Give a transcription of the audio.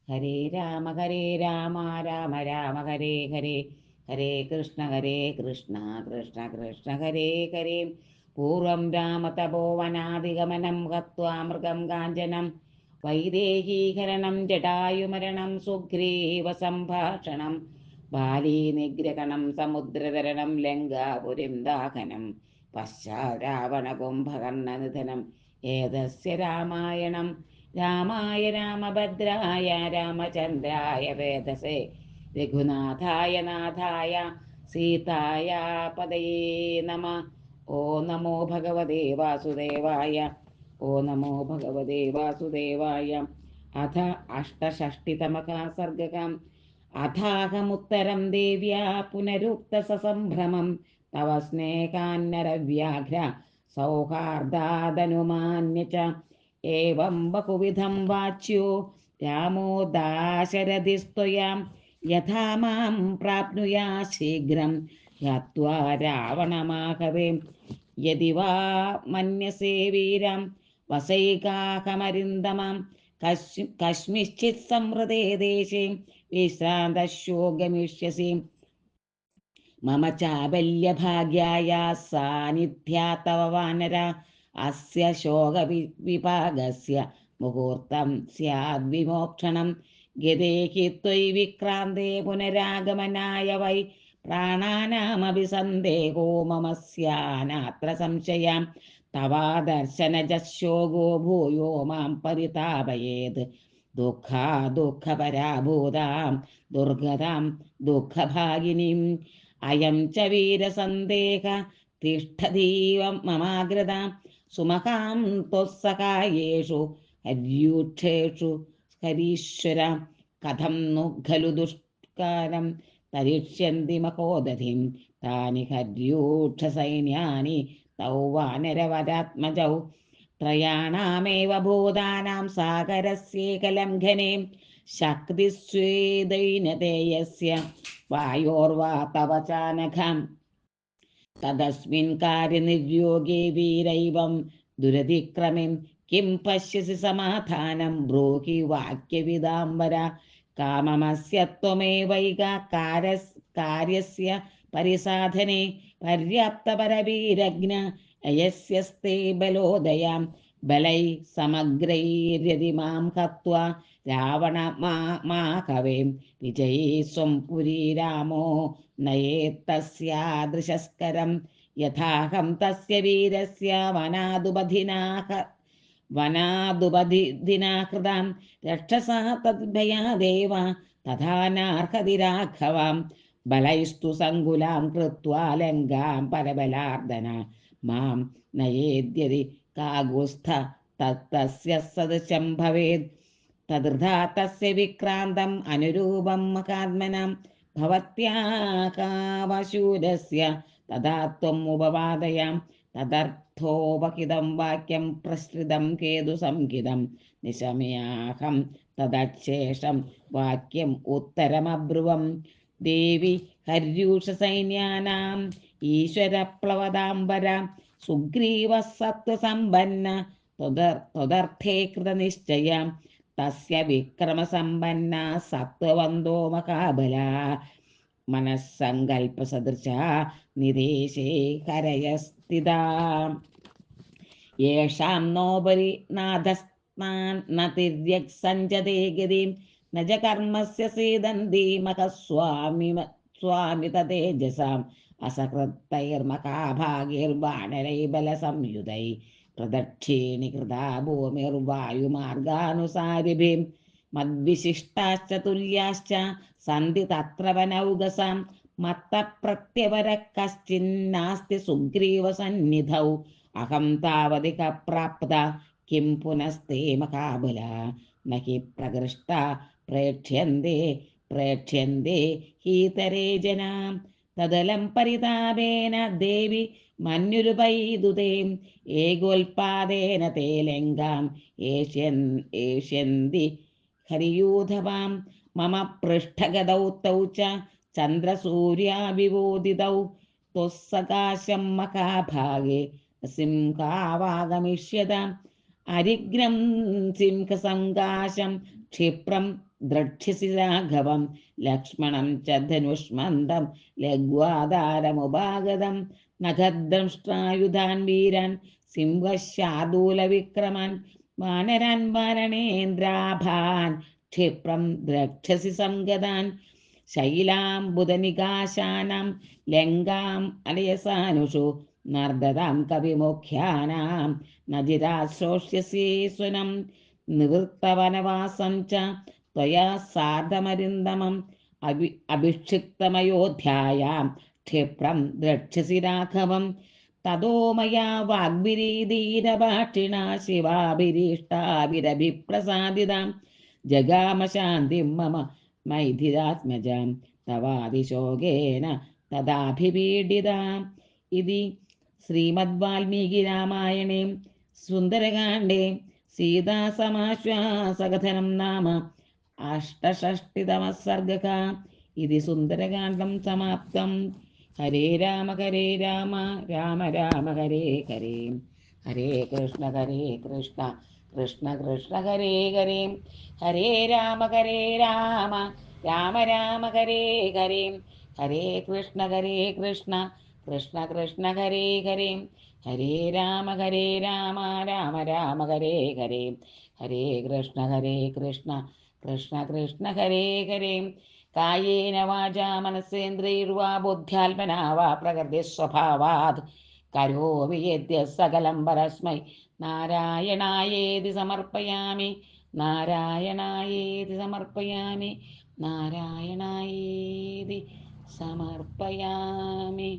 ഹരേ രാമ രാമ രാമ ഹരേ ഹരേ, ഹരേ കൃഷ്ണ കൃഷ്ണ കൃഷ്ണ ഹരേ ഹരേ. പൂർവം രാമതപോവനാദിഗമനം ഹത്വാ മൃഗം കാഞ്ചനം വൈദേഹീകരണം ജടായുമരണം സുഗ്രീവ സംഭാഷണം ബാലീ നിഗ്രഹണം സമുദ്രതരണം ലങ്കാപുരിം ദാഹനം പശ്ചാരാവണ കുംഭകർണനിധനം ഏതസ്യ രാമായണം. രാമായ രാമഭദ്രായ രാമചന്ദ്രായ വേദസേ രഘുനാഥായ നാഥായ സീതായ പദയേ നമ. ഓ നമോ ഭഗവതേ വാസുദേവായ. ഓ നമോ ഭഗവതേ വാസുദേവായ. അഥ അഷ്ടഷഷ്ടിതമഃ സർഗകം. അഥാഹമുത്തരം ദേവ്യാ പുനരുക്ത സസംഭ്രമം തവ സ്നേഹാന്നരവ്യാഘ്ര സൗഹാർദ്ദാദനുമാന്യ ച. ഏവം ബഹുവിധം വാച്യോ രാമോ ദാശരഥിസ്ത്വയാം യഥാ മാം പ്രാപ്നുയാ ശീഘ്രം ഹത്വാ രാവണമാഹവേ. യദി വാ മന്യസേ വീരം വസൈകാഹമരിന്ദമാം കശ്മിശ്ചിത് സംവൃതേ ദേശേ വിശ്രാന്തശോ ഗമിഷ്യസി. മമ ചാബല്യഭാഗ്യായ സാന്നിധ്യാ തവ വാനര അസ്യ ശോകവിപാകസ്യ മുഹൂർത്തം സ്യാദ്വിമോക്ഷണം. ഗതേഹി ത്വയി വിക്രാന്തേ പുനരാഗമനായ വൈ പ്രാണാനാമപി സന്ദേഹോ മമ സ്യാനാത്ര സംശയം. തവാ ദർശനജശോകോ ഭൂയോ മാം പരിതാപയേത് ദുഃഖാ ദുഃഖപരാഭൂതാം ദുർഗതാം ദുഃഖഭാഗിനീം. അയം ച വീരസന്ദേഹ തിഷ്ഠതീവം മമാഗ്രതാം സുമഹാം ത്വസ്സഹായേഷു ഹര്യൂക്ഷേഷു ഹരീശ്വര. കഥം नु ഖലു ദുഷ്കാരം തരിഷ്യന്തി മഹോദധിം താനി ഹര്യൂക്ഷസൈന്യാനി തൗ വാനരവരാത്മജൗ. ത്രയാണാമേവ ഭൂതാനാം സാഗരസ്യേകലംഘനേ ശക്തിസ്വേദൈനതേയസ്യ വായോർവാ തവ ചാനഘം. തദസ്മിൻ കാര്യനിര്യോഗേ വീരൈവം ദുരതിക്രമിം കിം പശ്യസി സമാധാനം ബ്രൂഹി വാക്യവിദാംബര. കാമമസ്യ ത്വമേവൈക കാര്യസ്യ പരിസാധനെ പര്യാപ്തപരവീരജ്ഞ അയസ്യസ്തേ ബലോദയാം. ബലൈ സമഗ്രൈര്യതി മാം ഹത്വാ രാവണമാഹവേ വിജയീ സ്വം പുരീ രാമോ നയേത്തസ്യാദൃശസ്കരം. യഥാഹം തസ്യ വീരസ്യ വനാദുപധിനാഹൃതാം രക്ഷസാ തദ്ഭയാദേവ തഥാ നാർഹതി രാഘവാം. ബലൈസ്തു സങ്കുലാം കൃത്വാ ലങ്കാം പരബലാർദ്ദന മാം നയേദ്യതി കാകുസ്ഥ തസ്യ സദൃശം ഭവേത്. തദൃഥാ തസ്യ വിക്രാന്തം അനുരൂപം മഹാത്മനാം ഭവത്യാകാവശൂരസ്യ തഥാ ത്വം ഉപവാദയാം. തദർത്ഥോപഹിതം വാക്യം പ്രസൃതം കേതുസംഹിതം നിശമയാഹം തദശേഷം വാക്യം ഉത്തരമബ്രുവം. ദേവി ഹര്യൂഷസൈന്യാനാം ഈശ്വരപ്ലവതാംബര സുഗ്രീവ സത്വസമ്പന്ന ത്വദർത്ഥേ കൃതനിശ്ചയ. തസ്യ വിക്രമസമ്പന്ന സത്വവന്തോ മഹാബല മനസ്സങ്കൽപ്പസദൃശ നിദേശേ ഹരയസ്ഥിതാ. യേഷാം നോപരി നാഥസ്നാതിര്യക് സഞ്ജതേ ഗതിം ന ച കർമ്മസ്യ സീദന്തി മഹസ്വാമി തേജസാം. അസകൃത്തൈർമഹാഭാഗൈർവാനരൈ ബലസംയുതൈ പ്രദക്ഷിണീകൃതാ ഭൂമിർവായുമാർഗാനുസാരിഭിം. മദ്വിശിഷ്ടാശ്ച തുല്യാശ്ച സന്തി തത്ര വനൗകസാം. മത്തപ്രത്യവര കശ്ചിന്നാസ്തി സുഗ്രീവസന്നിധൗ. അഹം താവതിക പ്രാപ്ത കിം പുനസ്തേ മഹാബല ന ഹി പ്രകൃഷ്ട പ്രേക്ഷ്യന്തേ ഹീതരേ ജനാം. തദലം പരിതാപേന ദേവി മന്യുരുപൈദുതേ ഏകോൽപാദേന തേ ലങ്കാം ഏഷ്യന്തി ഹരിയൂഥവാം. മമ പൃഷ്ഠഗതൗ തൗ ച ചന്ദ്രസൂര്യാവിബോധിതൗ ത്വസ്സകാശം മഹാഭാഗേ സിംഹാവാഗമിഷ്യതാം. അരിഗ്നം സിംഹസങ്കാശം ക്ഷിപ്രം ദ്രക്ഷ്യസി രാഘവം ലക്ഷ്മണം ച ധനുഷ്മന്തം ലഘ്വാധാരമുപാഗതം നഖദ്രംഷ്ട്രായുധാൻ വീരാൻ സിംഹശാർദൂലവിക്രമാൻ വാനരാൻ വാരണേന്ദ്രാഭാൻ ക്ഷിപ്രം ദ്രക്ഷസി സംഗതാൻ ശൈലാംബുധനികാശാനാം ലങ്കാം അലയസാനുഷു നർദ്ദതാം കവിമുഖ്യാനാം നജിരാശ്രോഷ്യസി സ്വനം നിവൃത്തവനവാസം ച ത്വയാ സാർദ്ധമരിന്ദമം അഭിക്ഷിക്തമയോധ്യായാം ക്ഷിപ്രം ദ്രക്ഷ്യസി രാഘവം തതോ മയാ വാഗ്വിരീതീരഭാഷിണാ ശിവാഭിരീഷ്ടാഭിരഭിപ്രസാദിതാം ജഗാമ ശാന്തിം മമ മൈഥിലാത്മജാം തവാതിശോകേന തദാഭിപീഡിതാം. ഇതി ശ്രീമദ്വാൽമീകി രാമായണേ സുന്ദരകാണ്ഡേ സീതാസമാശ്വാസകഥനം നാമ അഷ്ടഷഷ്ടിതമഃ സർഗഃ. ഇതി സുന്ദരകാണ്ഡം സമാപ്തം. ഹരേ രാമ രാമ രാമ ഹരേ ഹരേ, ഹരേ കൃഷ്ണ കൃഷ്ണ കൃഷ്ണ ഹരേ ഹരേ, ഹരേ രാമ രാമ രാമ ഹരേ ഹരേ, ഹരേ കൃഷ്ണ കൃഷ്ണ കൃഷ്ണ ഹരേ ഹരേ, ഹരേ രാമ രാമ രാമ ഹരേ ഹരേ, ഹരേ കൃഷ്ണ കൃഷ്ണ കൃഷ്ണ ഹരേ ഹരേ. കായേന വാചാ മനസേന്ദ്രിയർവാ ബുദ്ധ്യാത്മനാ വാ പ്രകൃതിസ്വഭാവാത് കരോമി യദ്യ സകലം പരസ്മൈ നാരായണായേതി സമർപ്പയാമി, നാരായണായേതി സമർപ്പയാമി, നാരായണായേതി സമർപ്പയാമി.